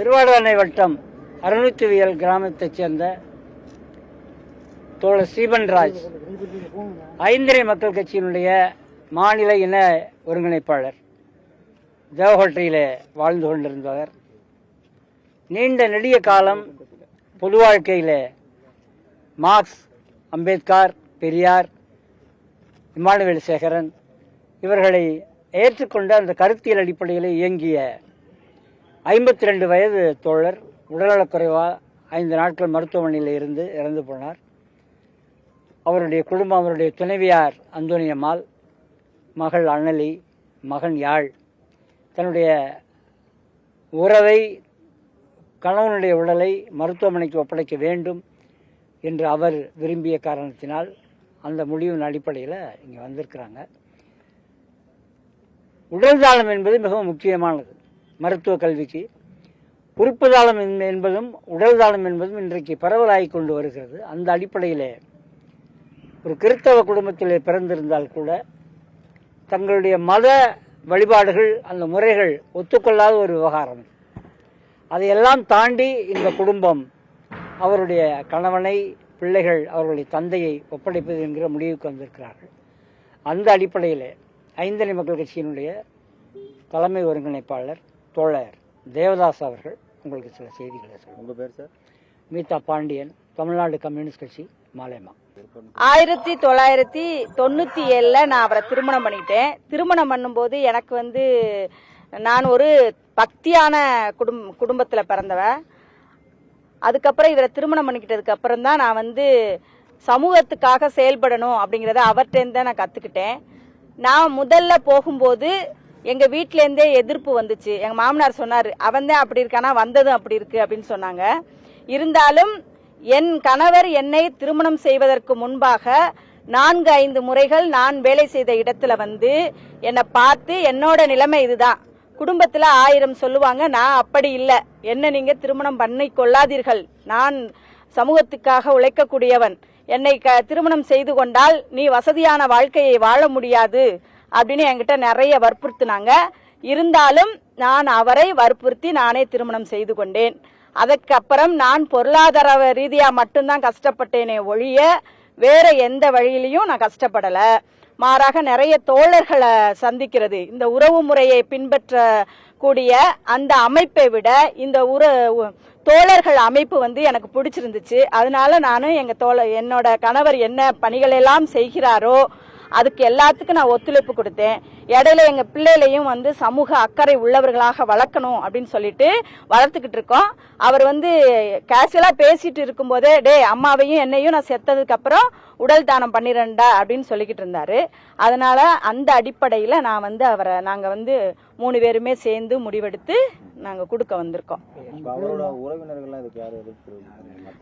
திருவாடானை வட்டம் அருணுத்துவியல் கிராமத்தைச் சேர்ந்த தோழர் ஸ்ரீபன்ராஜ் ஐந்திரை மக்கள் கட்சியினுடைய மாநில இன ஒருங்கிணைப்பாளர். தேவகோட்டையிலே வாழ்ந்து கொண்டிருந்தவர். நீண்ட நெடிய காலம் பொது வாழ்க்கையிலே மார்க்ஸ், அம்பேத்கர், பெரியார், இமானுவேல் சேகரன் இவர்களை ஏற்றுக்கொண்ட அந்த கருத்தியல் அடிப்படையில் இயங்கிய 52 வயது தோழர் உடல்நலக்குறைவாக 5 நாட்கள் மருத்துவமனையில் இருந்து இறந்து போனார். அவருடைய குடும்பம், அவருடைய துணைவியார் அந்தோனியம்மாள், மகள் அண்ணலி, மகன் யாழ் தன்னுடைய உறவை, கணவனுடைய உடலை மருத்துவமனைக்கு ஒப்படைக்க வேண்டும் என்று அவர் விரும்பிய காரணத்தினால் அந்த முடிவின் அடிப்படையில் இங்கே வந்திருக்கிறாங்க. உடல் தாளம் என்பது மிகவும் முக்கியமானது மருத்துவ கல்விக்கு. உறுப்பு தாளம் என்பதும் உடல் தாளம் என்பதும் இன்றைக்கு பரவலாகி கொண்டு வருகிறது. அந்த அடிப்படையில் ஒரு கிறிஸ்தவ குடும்பத்திலே பிறந்திருந்தால் கூட தங்களுடைய மத வழிபாடுகள், அந்த முறைகள் ஒத்துக்கொள்ளாத ஒரு விவகாரம். அதையெல்லாம் தாண்டி இந்த குடும்பம் அவருடைய கணவனை, பிள்ளைகள், அவர்களுடைய தந்தையை ஒப்படைப்பது என்கிற முடிவுக்கு வந்திருக்கிறார்கள். அந்த அடிப்படையில் ஐந்திரை மக்கள் கட்சியினுடைய தலைமை ஒருங்கிணைப்பாளர் தோழர் தேவதாஸ் அவர்கள் உங்களுக்கு சில செய்திகளை சொல்லுங்கள். உங்கள் பேர் சார்? மீதா பாண்டியன், தமிழ்நாடு கம்யூனிஸ்ட் கட்சி, மாலேமா. 1997 நான் அவரை திருமணம் பண்ணிட்டேன். திருமணம் பண்ணும்போது எனக்கு நான் ஒரு பக்தியான குடும்பத்தில் பிறந்தவ. அதுக்கப்புறம் இவரை திருமணம் பண்ணிக்கிட்டதுக்கு அப்புறம் தான் நான் சமூகத்துக்காக செயல்படணும் அப்படிங்கிறத அவர்கிட்டேருந்து தான் நான் கற்றுக்கிட்டேன். நான் முதல்ல போகும்போது எங்கள் வீட்டிலேருந்தே எதிர்ப்பு வந்துச்சு. எங்கள் மாமனார் சொன்னார், அவன் தான் அப்படி இருக்கானா, வந்ததும் அப்படி இருக்கு அப்படின்னு சொன்னாங்க. இருந்தாலும் என் கணவர் என்னை திருமணம் செய்வதற்கு முன்பாக 4-5 முறைகள் நான் வேலை செய்த இடத்துல என்னை பார்த்து, என்னோட நிலைமை இதுதான், குடும்பத்தில் 1000 சொல்லுவாங்க, நான் அப்படி இல்லை, என்ன நீங்க திருமணம் பண்ணி கொள்ளாதீர்கள், நான் சமூகத்துக்காக உழைக்கக்கூடியவன், என்னை திருமணம் செய்து கொண்டால் நீ வசதியான வாழ்க்கையை வாழ முடியாது அப்படின்னு என்கிட்ட நிறைய வற்புறுத்தினாங்க. இருந்தாலும் நான் அவரை வற்புறுத்தி நானே திருமணம் செய்து கொண்டேன். அதுக்கப்புறம் நான் பொருளாதார ரீதியா மட்டும்தான் கஷ்டப்பட்டேனே ஒழிய வேற எந்த வழியிலையும் நான் கஷ்டப்படல. மாறாக நிறைய தோழர்களை சந்திக்கிறது, இந்த உறவு முறையை பின்பற்றக்கூடிய அந்த அமைப்பை விட இந்த தோழர்கள் அமைப்பு எனக்கு பிடிச்சிருந்துச்சு. அதனால நானும் என்னோட கணவர் என்ன பணிகள் எல்லாம் செய்கிறாரோ அதுக்கு எல்லாத்துக்கும் நான் ஒத்துழைப்பு கொடுத்தேன். இடையில எங்க பிள்ளைகளையும் சமூக அக்கறை உள்ளவர்களாக வளர்க்கணும் அப்படின்னு சொல்லிட்டு வளர்த்துக்கிட்டு இருக்கோம். அவர் கேஷுவலா பேசிட்டு இருக்கும் போதே, டே அம்மாவையும் என்னையும் நான் செத்ததுக்கு அப்புறம் உடல் தானம் பண்ணிரண்டா அப்படின்னு சொல்லிக்கிட்டு இருந்தாரு. அதனால அந்த அடிப்படையில நான் அவரை நாங்க 3 பேருமே சேர்ந்து முடிவெடுத்து நாங்க கொடுக்க வந்திருக்கோம்.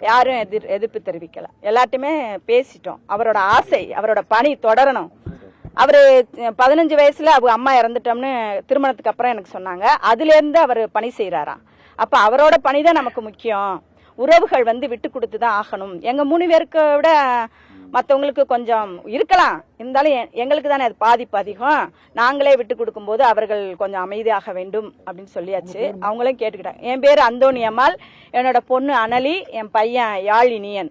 யாரும் எதிர்ப்பு தெரிவிக்கல, எல்லாத்தையுமே பேசிட்டோம். அவரோட ஆசை, அவரோட பணி தொடரணும். அவரு 15 வயசுல அவங்க அம்மா இறந்துட்டோம்னு திருமணத்துக்கு அப்புறம் எனக்கு சொன்னாங்க. அதுல இருந்து அவர் பணி செய்யறாராம். அப்ப அவரோட பணிதான் நமக்கு முக்கியம். உறவுகள் விட்டு கொடுத்து தான் ஆகணும். எங்க 3 பேருக்கு விட மற்றவங்களுக்கு கொஞ்சம் இருக்கலாம், இருந்தாலும் எங்களுக்கு தானே அது பாதிப்பு அதிகம். நாங்களே விட்டு கொடுக்கும் போது அவர்கள் கொஞ்சம் அமைதியாக வேண்டும் அப்படின்னு சொல்லியாச்சு. அவங்களும் கேட்டுக்கிட்டாங்க. என் பேர் அந்தோனியம்மாள், என்னோட பொண்ணு அனலி, என் பையன் யாழினியன்.